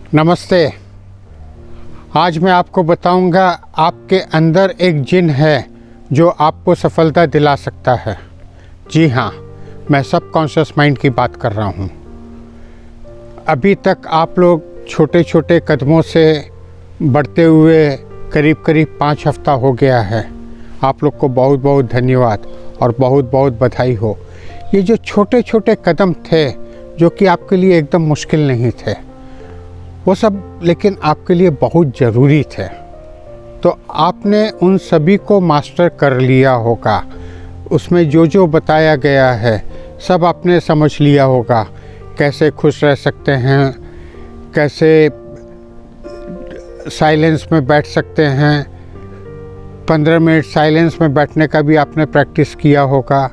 नमस्ते। आज मैं आपको बताऊंगा आपके अंदर एक जिन है जो आपको सफलता दिला सकता है। जी हाँ, मैं सबकॉन्शियस माइंड की बात कर रहा हूँ। अभी तक आप लोग छोटे छोटे कदमों से बढ़ते हुए करीब करीब 5 हफ्ता हो गया है। आप लोग को बहुत बहुत धन्यवाद और बहुत बहुत बधाई हो। ये जो छोटे छोटे कदम थे जो कि आपके लिए एकदम मुश्किल नहीं थे, वो सब लेकिन आपके लिए बहुत ज़रूरी थे। तो आपने उन सभी को मास्टर कर लिया होगा। उसमें जो जो बताया गया है सब आपने समझ लिया होगा। कैसे खुश रह सकते हैं, कैसे साइलेंस में बैठ सकते हैं। 15 मिनट साइलेंस में बैठने का भी आपने प्रैक्टिस किया होगा।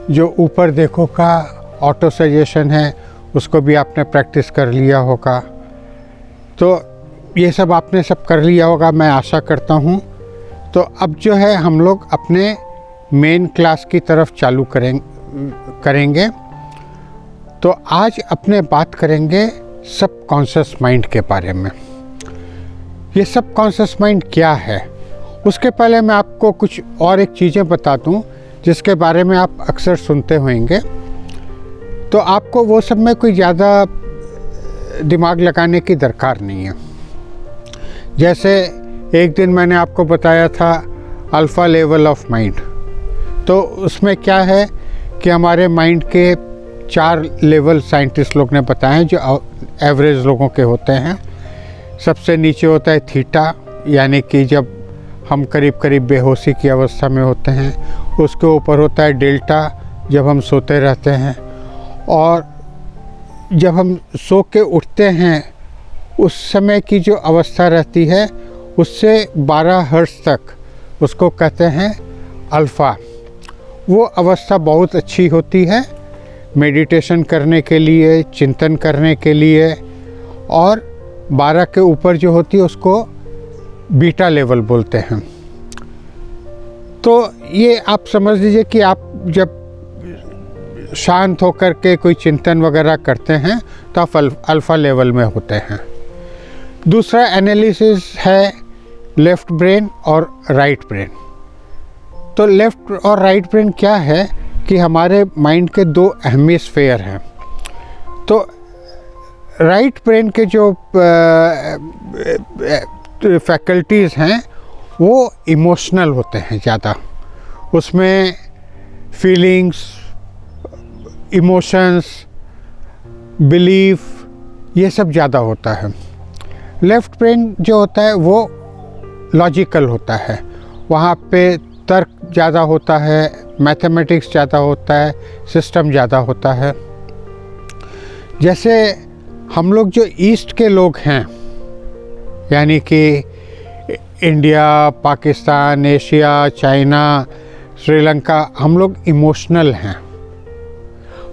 जो ऊपर देखो का ऑटो सजेशन है उसको भी आपने प्रैक्टिस कर लिया होगा। तो ये सब आपने सब कर लिया होगा, मैं आशा करता हूँ। तो अब जो है हम लोग अपने मेन क्लास की तरफ चालू करेंगे। तो आज अपने बात करेंगे सबकॉन्शियस माइंड के बारे में। ये सबकॉन्शियस माइंड क्या है, उसके पहले मैं आपको कुछ और एक चीज़ें बता दूँ जिसके बारे में आप अक्सर सुनते होंगे। तो आपको वो सब में कोई ज़्यादा दिमाग लगाने की दरकार नहीं है। जैसे एक दिन मैंने आपको बताया था अल्फ़ा लेवल ऑफ माइंड। तो उसमें क्या है कि हमारे माइंड के 4 लेवल साइंटिस्ट लोग ने बताए हैं जो एवरेज लोगों के होते हैं। सबसे नीचे होता है थीटा, यानी कि जब हम करीब करीब बेहोशी की अवस्था में होते हैं। उसके ऊपर होता है डेल्टा, जब हम सोते रहते हैं। और जब हम सो के उठते हैं उस समय की जो अवस्था रहती है उससे 12 हर्ट्ज़ तक, उसको कहते हैं अल्फ़ा। वो अवस्था बहुत अच्छी होती है मेडिटेशन करने के लिए, चिंतन करने के लिए। और 12 के ऊपर जो होती है उसको बीटा लेवल बोलते हैं। तो ये आप समझ लीजिए कि आप जब शांत होकर के कोई चिंतन वगैरह करते हैं तो आप अल्फ़ा लेवल में होते हैं। दूसरा एनालिसिस है लेफ़्ट ब्रेन और राइट ब्रेन। तो लेफ़्ट और राइट ब्रेन क्या है कि हमारे माइंड के 2 हेमिस्फीयर हैं। तो राइट ब्रेन के जो फैकल्टीज़ हैं वो इमोशनल होते हैं ज़्यादा। उसमें फीलिंग्स, इमोशंस, बिलीफ, ये सब ज़्यादा होता है। लेफ़्ट ब्रेन जो होता है वो लॉजिकल होता है। वहाँ पे तर्क ज़्यादा होता है, मैथमेटिक्स ज़्यादा होता है, सिस्टम ज़्यादा होता है। जैसे हम लोग जो ईस्ट के लोग हैं, यानी कि India, Pakistan, Asia, China, Sri Lanka, हम लोग इमोशनल हैं।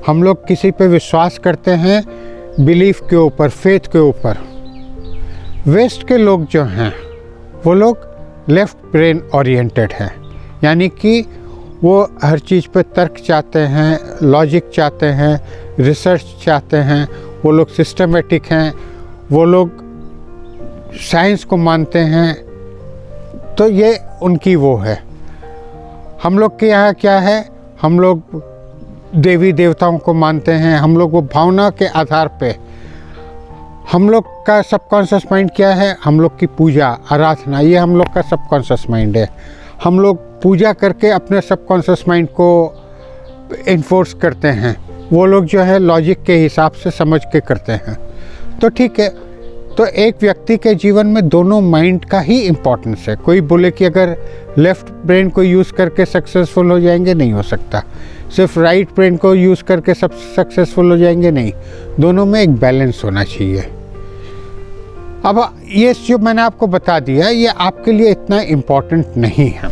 हम लोग किसी पे विश्वास करते हैं बिलीफ के ऊपर, फेथ के ऊपर। वेस्ट के लोग जो हैं वो लोग लेफ़्ट ब्रेन ओरिएंटेड हैं, यानी कि वो हर चीज़ पे तर्क चाहते हैं, लॉजिक चाहते हैं, रिसर्च चाहते हैं। वो लोग सिस्टमेटिक हैं, वो लोग साइंस को मानते हैं। तो ये उनकी वो है। हम लोग के यहाँ क्या है, हम लोग देवी देवताओं को मानते हैं। हम लोग वो भावना के आधार पे, हम लोग का सबकॉन्शियस माइंड क्या है, हम लोग की पूजा आराधना, ये हम लोग का सबकॉन्शियस माइंड है। हम लोग पूजा करके अपने सबकॉन्शियस माइंड को इन्फोर्स करते हैं। वो लोग जो है लॉजिक के हिसाब से समझ के करते हैं। तो ठीक है, तो एक व्यक्ति के जीवन में दोनों माइंड का ही इम्पोर्टेंस है। कोई बोले कि अगर लेफ़्ट ब्रेन को यूज़ करके सक्सेसफुल हो जाएंगे, नहीं हो सकता। सिर्फ राइट ब्रेन को यूज़ करके सब सक्सेसफुल हो जाएंगे, नहीं। दोनों में एक बैलेंस होना चाहिए। अब ये जो मैंने आपको बता दिया, ये आपके लिए इतना इम्पोर्टेंट नहीं है।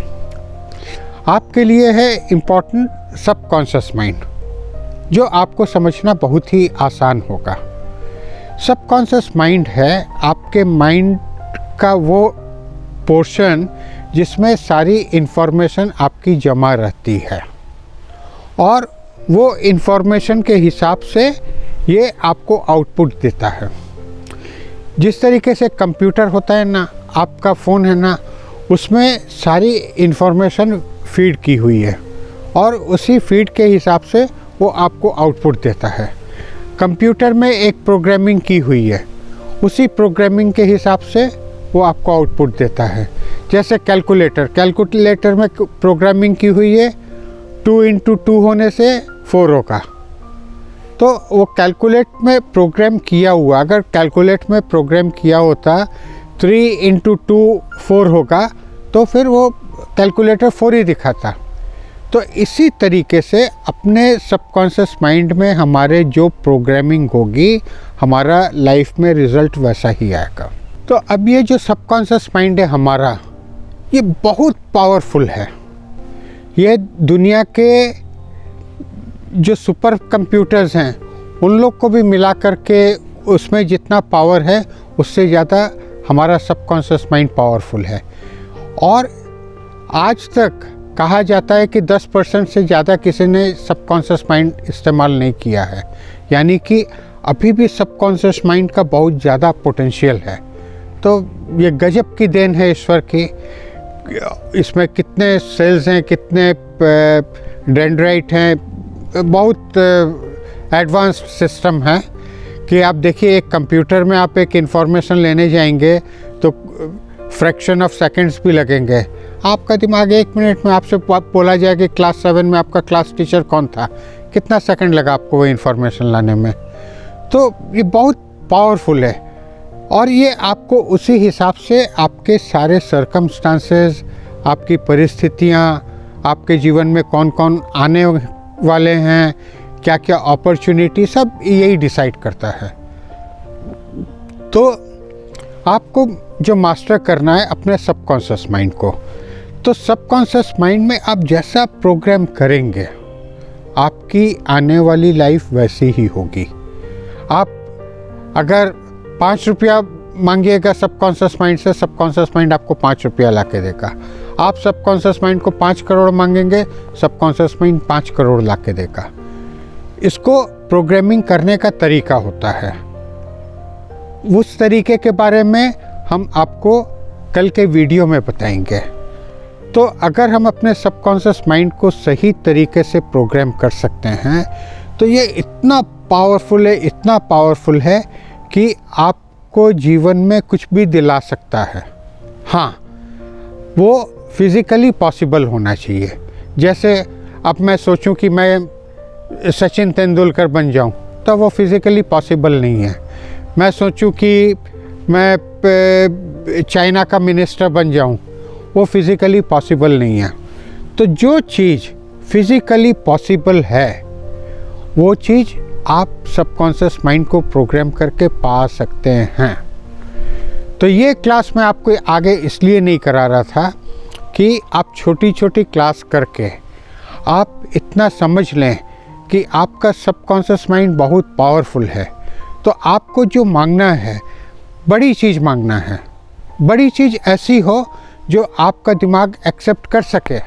आपके लिए है इम्पोर्टेंट सबकॉन्शियस माइंड, जो आपको समझना बहुत ही आसान होगा। सबकॉन्शियस माइंड है आपके माइंड का वो पोर्शन जिसमें सारी इन्फॉर्मेशन आपकी जमा रहती है। और वो इन्फॉर्मेशन के हिसाब से ये आपको आउटपुट देता है। जिस तरीके से कंप्यूटर होता है ना, आपका फ़ोन है ना, उसमें सारी इन्फॉर्मेशन फीड की हुई है और उसी फीड के हिसाब से वो आपको आउटपुट देता है। कंप्यूटर में एक प्रोग्रामिंग की हुई है, उसी प्रोग्रामिंग के हिसाब से वो आपको आउटपुट देता है। जैसे कैलकुलेटर में प्रोग्रामिंग की हुई है 2 × 2 होने से 4 होगा, तो वो कैलकुलेट में प्रोग्राम किया हुआ, अगर कैलकुलेट में प्रोग्राम किया होता 3 × 2 4 होगा, तो फिर वो कैलकुलेटर 4 ही दिखाता। तो इसी तरीके से अपने सबकॉन्शियस माइंड में हमारे जो प्रोग्रामिंग होगी, हमारा लाइफ में रिज़ल्ट वैसा ही आएगा। तो अब ये जो सबकॉन्शियस माइंड है हमारा, ये बहुत पावरफुल है। ये दुनिया के जो सुपर कंप्यूटर्स हैं उन लोग को भी मिला करके उसमें जितना पावर है उससे ज़्यादा हमारा सबकॉन्शियस माइंड पावरफुल है। और आज तक कहा जाता है कि 10% से ज़्यादा किसी ने सबकॉन्शियस माइंड इस्तेमाल नहीं किया है, यानी कि अभी भी सबकॉन्शियस माइंड का बहुत ज़्यादा पोटेंशियल है। तो ये गजब की देन है ईश्वर की। इसमें कितने सेल्स हैं, कितने डेंड्राइट हैं, बहुत एडवांस्ड सिस्टम है कि आप देखिए, एक कंप्यूटर में आप एक इंफॉर्मेशन लेने जाएंगे तो फ्रैक्शन ऑफ सेकंड्स भी लगेंगे। आपका दिमाग 1 मिनट में आपसे बोला जाए कि क्लास 7 में आपका क्लास टीचर कौन था, कितना सेकंड लगा आपको वो इंफॉर्मेशन लाने में। तो ये बहुत पावरफुल है और ये आपको उसी हिसाब से आपके सारे सर्कमस्टांसेस, आपकी परिस्थितियाँ, आपके जीवन में कौन कौन आने वाले हैं, क्या क्या अपॉर्चुनिटी, सब यही डिसाइड करता है। तो आपको जो मास्टर करना है अपने सबकॉन्शियस माइंड को, तो सबकॉन्शियस माइंड में आप जैसा प्रोग्राम करेंगे आपकी आने वाली लाइफ वैसी ही होगी। आप अगर 5 रुपया मांगिएगा सबकॉन्शियस माइंड से, सबकॉन्शियस माइंड आपको 5 रुपया ला के देगा। आप सबकॉन्शियस माइंड को 5 करोड़ मांगेंगे, सबकॉन्शियस माइंड 5 करोड़ ला के देगा। इसको प्रोग्रामिंग करने का तरीका होता है। उस तरीके के बारे में हम आपको कल के वीडियो में बताएंगे। तो अगर हम अपने सबकॉन्शियस माइंड को सही तरीके से प्रोग्राम कर सकते हैं तो ये इतना पावरफुल है, इतना पावरफुल है कि आपको जीवन में कुछ भी दिला सकता है। हाँ, वो फिज़िकली पॉसिबल होना चाहिए। जैसे अब मैं सोचूं कि मैं सचिन तेंदुलकर बन जाऊं, तो वो फिज़िकली पॉसिबल नहीं है। मैं सोचूं कि मैं चाइना का मिनिस्टर बन जाऊं, वो फिज़िकली पॉसिबल नहीं है। तो जो चीज़ फिज़िकली पॉसिबल है वो चीज़ आप सबकॉन्शियस माइंड को प्रोग्राम करके पा सकते हैं। तो ये क्लास मैं आपको आगे इसलिए नहीं करा रहा था कि आप छोटी छोटी क्लास करके आप इतना समझ लें कि आपका सबकॉन्शियस माइंड बहुत पावरफुल है। तो आपको जो मांगना है, बड़ी चीज़ मांगना है। बड़ी चीज़ ऐसी हो जो आपका दिमाग एक्सेप्ट कर सके,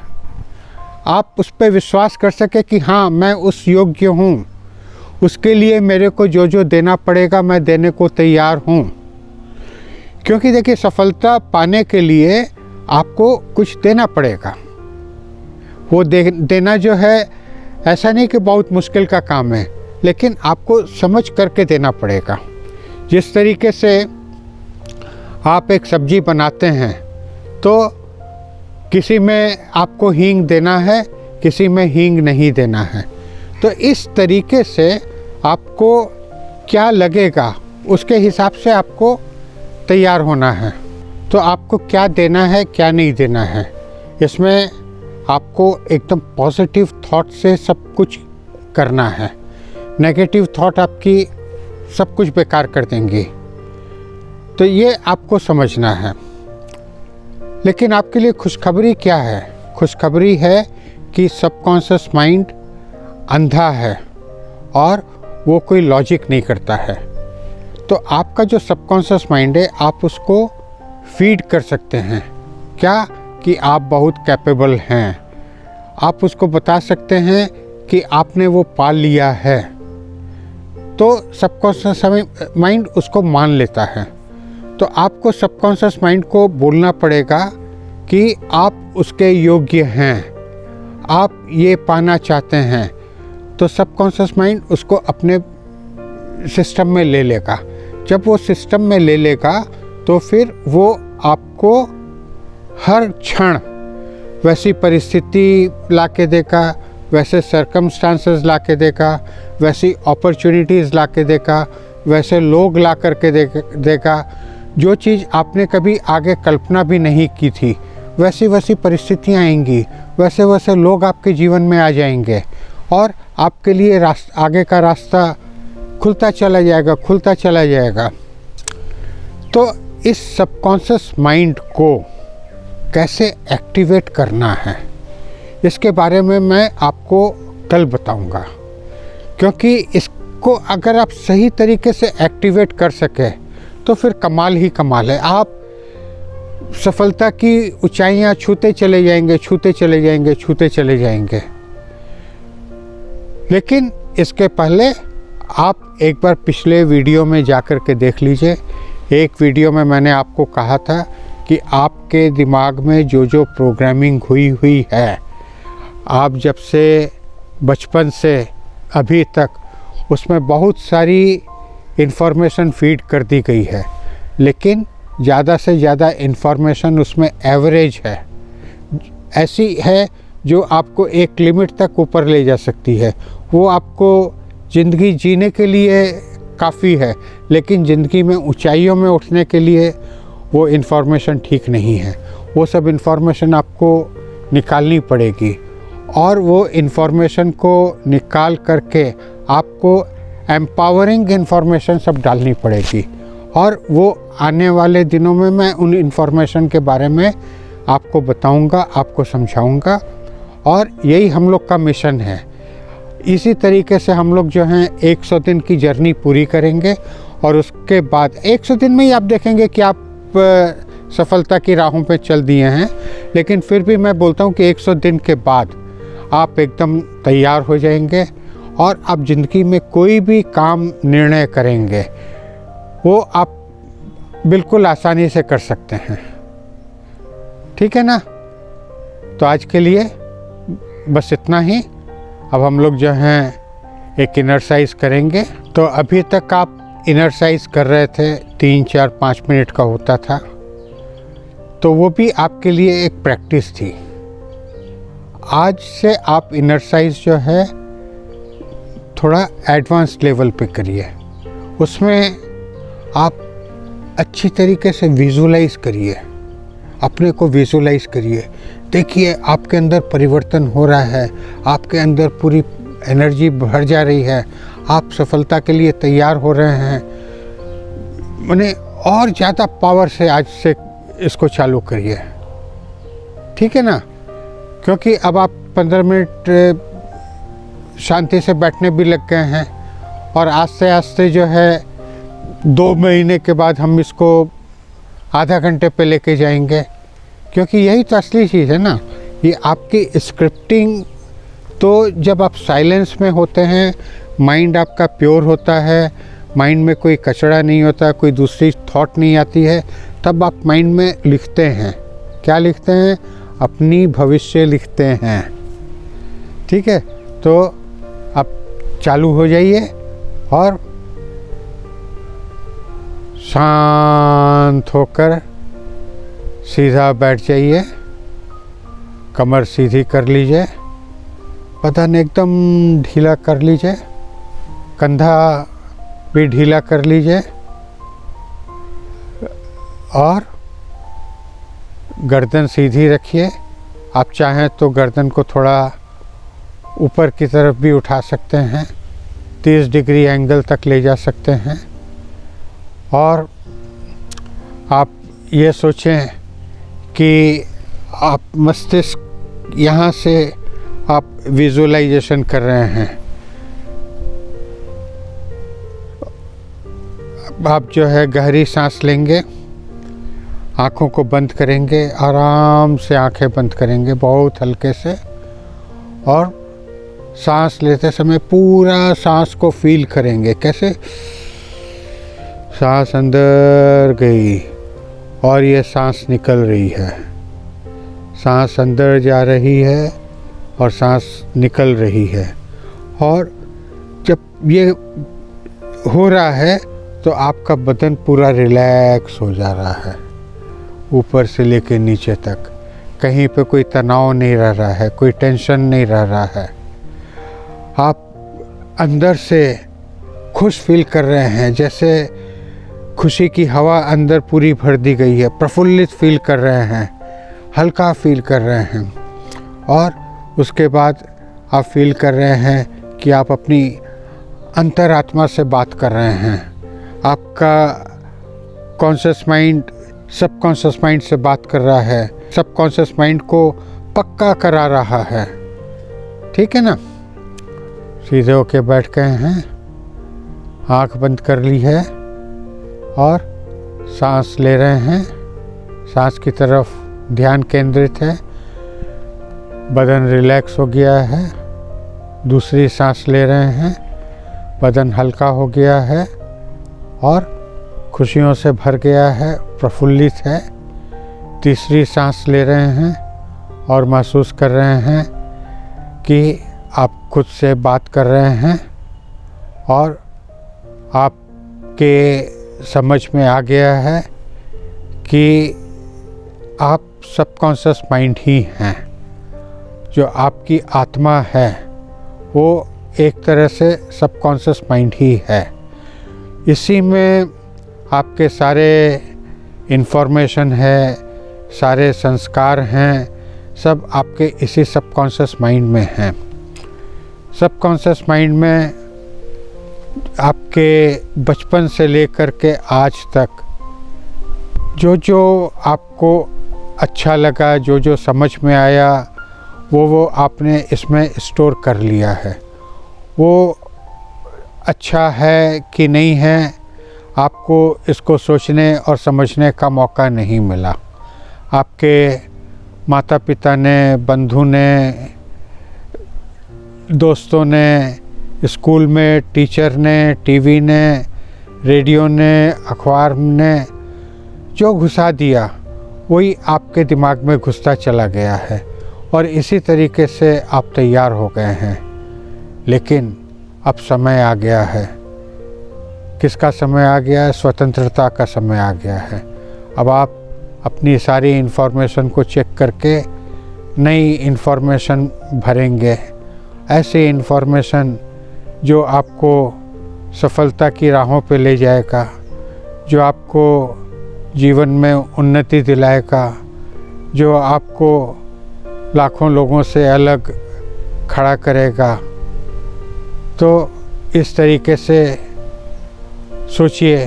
आप उस पर विश्वास कर सके कि हाँ, मैं उस योग्य हूँ, उसके लिए मेरे को जो जो देना पड़ेगा मैं देने को तैयार हूँ। क्योंकि देखिए, सफलता पाने के लिए आपको कुछ देना पड़ेगा। वो देना जो है ऐसा नहीं कि बहुत मुश्किल का काम है, लेकिन आपको समझ करके देना पड़ेगा। जिस तरीके से आप एक सब्ज़ी बनाते हैं तो किसी में आपको हींग देना है, किसी में हींग नहीं देना है। तो इस तरीके से आपको क्या लगेगा उसके हिसाब से आपको तैयार होना है। तो आपको क्या देना है, क्या नहीं देना है, इसमें आपको एकदम पॉजिटिव थॉट से सब कुछ करना है। नेगेटिव थॉट आपकी सब कुछ बेकार कर देंगी। तो ये आपको समझना है। लेकिन आपके लिए खुशखबरी क्या है? खुशखबरी है कि सबकॉन्शियस माइंड अंधा है और वो कोई लॉजिक नहीं करता है। तो आपका जो सबकॉन्शियस माइंड है, आप उसको फीड कर सकते हैं क्या कि आप बहुत कैपेबल हैं। आप उसको बता सकते हैं कि आपने वो पा लिया है। तो सबकॉन्शियस माइंड उसको मान लेता है। तो आपको सबकॉन्शियस माइंड को बोलना पड़ेगा कि आप उसके योग्य हैं, आप ये पाना चाहते हैं। तो सबकॉन्शियस माइंड उसको अपने सिस्टम में ले लेगा। जब वो सिस्टम में ले लेगा तो फिर वो आपको हर क्षण वैसी परिस्थिति ला के देगा, वैसे सर्कमस्टांसेस ला के देगा, वैसी अपॉर्चुनिटीज़ ला के देगा, वैसे लोग ला करके देगा जो चीज़ आपने कभी आगे कल्पना भी नहीं की थी। वैसी वैसी परिस्थितियाँ आएंगी, वैसे वैसे लोग आपके जीवन में आ जाएंगे और आपके लिए आगे का रास्ता खुलता चला जाएगा, खुलता चला जाएगा। तो इस सबकॉन्शियस माइंड को कैसे एक्टिवेट करना है, इसके बारे में मैं आपको कल बताऊंगा, क्योंकि इसको अगर आप सही तरीके से एक्टिवेट कर सके तो फिर कमाल ही कमाल है। आप सफलता की ऊंचाइयां छूते चले जाएंगे, छूते चले जाएंगे, छूते चले जाएंगे। लेकिन इसके पहले आप एक बार पिछले वीडियो में जाकर के देख लीजिए। एक वीडियो में मैंने आपको कहा था कि आपके दिमाग में जो जो प्रोग्रामिंग हुई है, आप जब से बचपन से अभी तक, उसमें बहुत सारी इन्फॉर्मेशन फीड कर दी गई है, लेकिन ज़्यादा से ज़्यादा इन्फॉर्मेशन उसमें एवरेज है, ऐसी है जो आपको एक लिमिट तक ऊपर ले जा सकती है। वो आपको ज़िंदगी जीने के लिए काफ़ी है, लेकिन ज़िंदगी में ऊंचाइयों में उठने के लिए वो इन्फॉर्मेशन ठीक नहीं है। वो सब इन्फॉर्मेशन आपको निकालनी पड़ेगी और वो इन्फॉर्मेशन को निकाल करके आपको एम्पावरिंग इन्फॉर्मेशन सब डालनी पड़ेगी। और वो आने वाले दिनों में मैं उन इन्फॉर्मेशन के बारे में आपको बताऊंगा, आपको समझाऊंगा, और यही हम लोग का मिशन है। इसी तरीके से हम लोग जो हैं 100 दिन की जर्नी पूरी करेंगे और उसके बाद 100 दिन में ही आप देखेंगे कि आप सफलता की राहों पे चल दिए हैं। लेकिन फिर भी मैं बोलता हूँ कि 100 दिन के बाद आप एकदम तैयार हो जाएंगे और आप ज़िंदगी में कोई भी काम निर्णय करेंगे वो आप बिल्कुल आसानी से कर सकते हैं। ठीक है ना? तो आज के लिए बस इतना ही। अब हम लोग जो हैं एक इनरसाइज करेंगे। तो अभी तक आप इनरसाइज कर रहे थे, 3, 4, 5 मिनट का होता था, तो वो भी आपके लिए एक प्रैक्टिस थी। आज से आप इनरसाइज जो है थोड़ा एडवांस लेवल पे करिए। उसमें आप अच्छी तरीके से विजुलाइज करिए, अपने को विजुलाइज करिए। देखिए आपके अंदर परिवर्तन हो रहा है, आपके अंदर पूरी एनर्जी भर जा रही है, आप सफलता के लिए तैयार हो रहे हैं। माने और ज़्यादा पावर से आज से इसको चालू करिए। ठीक है ना? क्योंकि अब आप 15 मिनट शांति से बैठने भी लग गए हैं और आस्ते आस्ते जो है 2 महीने के बाद हम इसको आधा घंटे पे लेके जाएंगे, क्योंकि यही तो असली चीज़ है ना। ये आपकी स्क्रिप्टिंग, तो जब आप साइलेंस में होते हैं, माइंड आपका प्योर होता है, माइंड में कोई कचरा नहीं होता, कोई दूसरी थॉट नहीं आती है, तब आप माइंड में लिखते हैं। क्या लिखते हैं? अपनी भविष्य लिखते हैं। ठीक है? तो आप चालू हो जाइए और शांत होकर सीधा बैठ जाइए, कमर सीधी कर लीजिए, बदन एकदम ढीला कर लीजिए, कंधा भी ढीला कर लीजिए और गर्दन सीधी रखिए। आप चाहें तो गर्दन को थोड़ा ऊपर की तरफ भी उठा सकते हैं, 30 डिग्री एंगल तक ले जा सकते हैं। और आप ये सोचें कि आप मस्तिष्क यहाँ से आप विजुअलाइजेशन कर रहे हैं। आप जो है गहरी सांस लेंगे, आँखों को बंद करेंगे, आराम से आँखें बंद करेंगे बहुत हल्के से, और सांस लेते समय पूरा सांस को फील करेंगे। कैसे? सांस अंदर गई और ये सांस निकल रही है। सांस अंदर जा रही है और सांस निकल रही है। और जब ये हो रहा है तो आपका बदन पूरा रिलैक्स हो जा रहा है, ऊपर से लेकर नीचे तक। कहीं पे कोई तनाव नहीं रह रहा है, कोई टेंशन नहीं रह रहा है। आप अंदर से खुश फील कर रहे हैं, जैसे खुशी की हवा अंदर पूरी भर दी गई है। प्रफुल्लित फील कर रहे हैं, हल्का फील कर रहे हैं। और उसके बाद आप फील कर रहे हैं कि आप अपनी अंतरात्मा से बात कर रहे हैं। आपका कॉन्शियस माइंड सबकॉन्शियस माइंड से बात कर रहा है, सबकॉन्शियस माइंड को पक्का करा रहा है। ठीक है ना? सीधे होके बैठ गए हैं, आँख बंद कर ली है और सांस ले रहे हैं। सांस की तरफ ध्यान केंद्रित है, बदन रिलैक्स हो गया है। दूसरी सांस ले रहे हैं, बदन हल्का हो गया है और खुशियों से भर गया है, प्रफुल्लित है। तीसरी सांस ले रहे हैं और महसूस कर रहे हैं कि आप खुद से बात कर रहे हैं और आपके समझ में आ गया है कि आप सबकॉन्शियस माइंड ही हैं। जो आपकी आत्मा है वो एक तरह से सबकॉन्शियस माइंड ही है। इसी में आपके सारे इन्फॉर्मेशन है, सारे संस्कार हैं, सब आपके इसी सबकॉन्शियस माइंड में हैं। सबकॉन्शियस माइंड में आपके बचपन से लेकर के आज तक जो जो आपको अच्छा लगा, जो जो समझ में आया, वो आपने इसमें स्टोर कर लिया है। वो अच्छा है कि नहीं है, आपको इसको सोचने और समझने का मौका नहीं मिला। आपके माता पिता ने, बंधु ने, दोस्तों ने, स्कूल में टीचर ने, टीवी ने, रेडियो ने, अखबार ने जो घुसा दिया वही आपके दिमाग में घुसता चला गया है और इसी तरीके से आप तैयार हो गए हैं। लेकिन अब समय आ गया है। किसका समय आ गया है? स्वतंत्रता का समय आ गया है। अब आप अपनी सारी इन्फॉर्मेशन को चेक करके नई इन्फॉर्मेशन भरेंगे। ऐसी इन्फॉर्मेशन जो आपको सफलता की राहों पे ले जाएगा, जो आपको जीवन में उन्नति दिलाएगा, जो आपको लाखों लोगों से अलग खड़ा करेगा। तो इस तरीके से सोचिए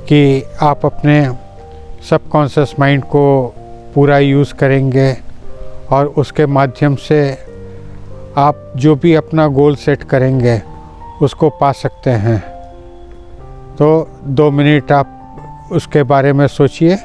कि आप अपने सबकॉन्शियस माइंड को पूरा यूज़ करेंगे और उसके माध्यम से आप जो भी अपना गोल सेट करेंगे उसको पा सकते हैं। तो 2 मिनट आप उसके बारे में सोचिए।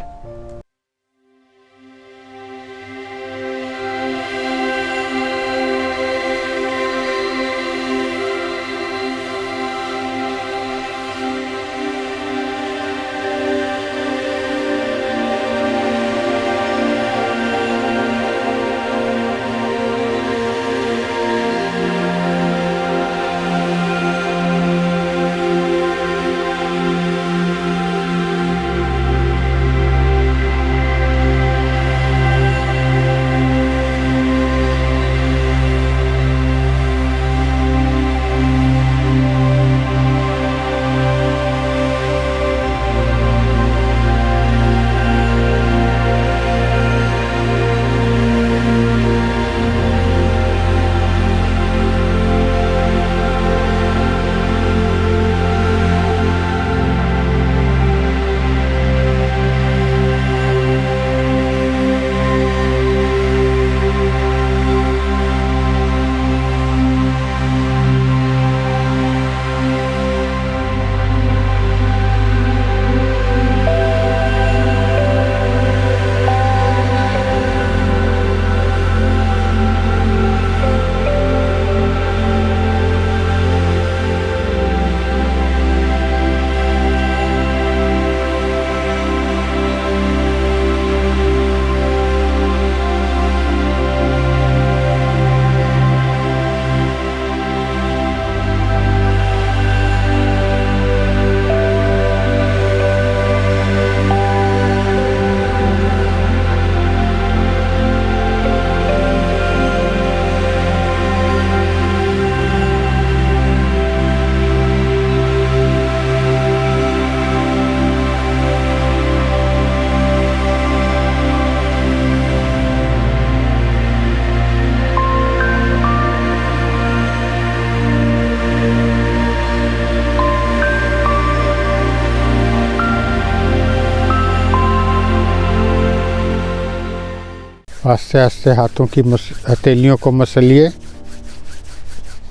आस्ते आस्ते हाथों की हथेलियों को मसलिए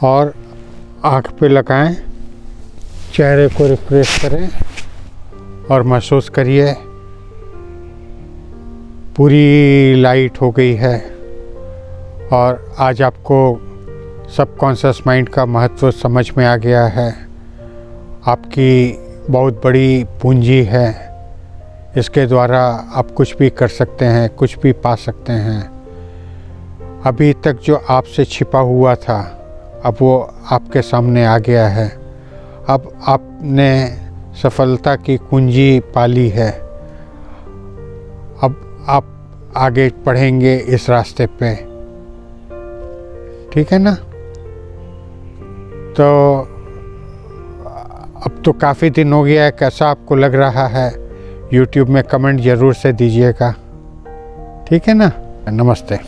और आँख पे लगाएं, चेहरे को रिफ्रेश करें और महसूस करिए पूरी लाइट हो गई है। और आज आपको सबकॉन्शियस माइंड का महत्व समझ में आ गया है। आपकी बहुत बड़ी पूंजी है, इसके द्वारा आप कुछ भी कर सकते हैं, कुछ भी पा सकते हैं। अभी तक जो आपसे छिपा हुआ था अब वो आपके सामने आ गया है। अब आपने सफलता की कुंजी पाली है। अब आप आगे बढ़ेंगे इस रास्ते पे, ठीक है ना? तो अब तो काफ़ी दिन हो गया है, कैसा आपको लग रहा है YouTube में कमेंट ज़रूर से दीजिएगा, ठीक है ना? नमस्ते।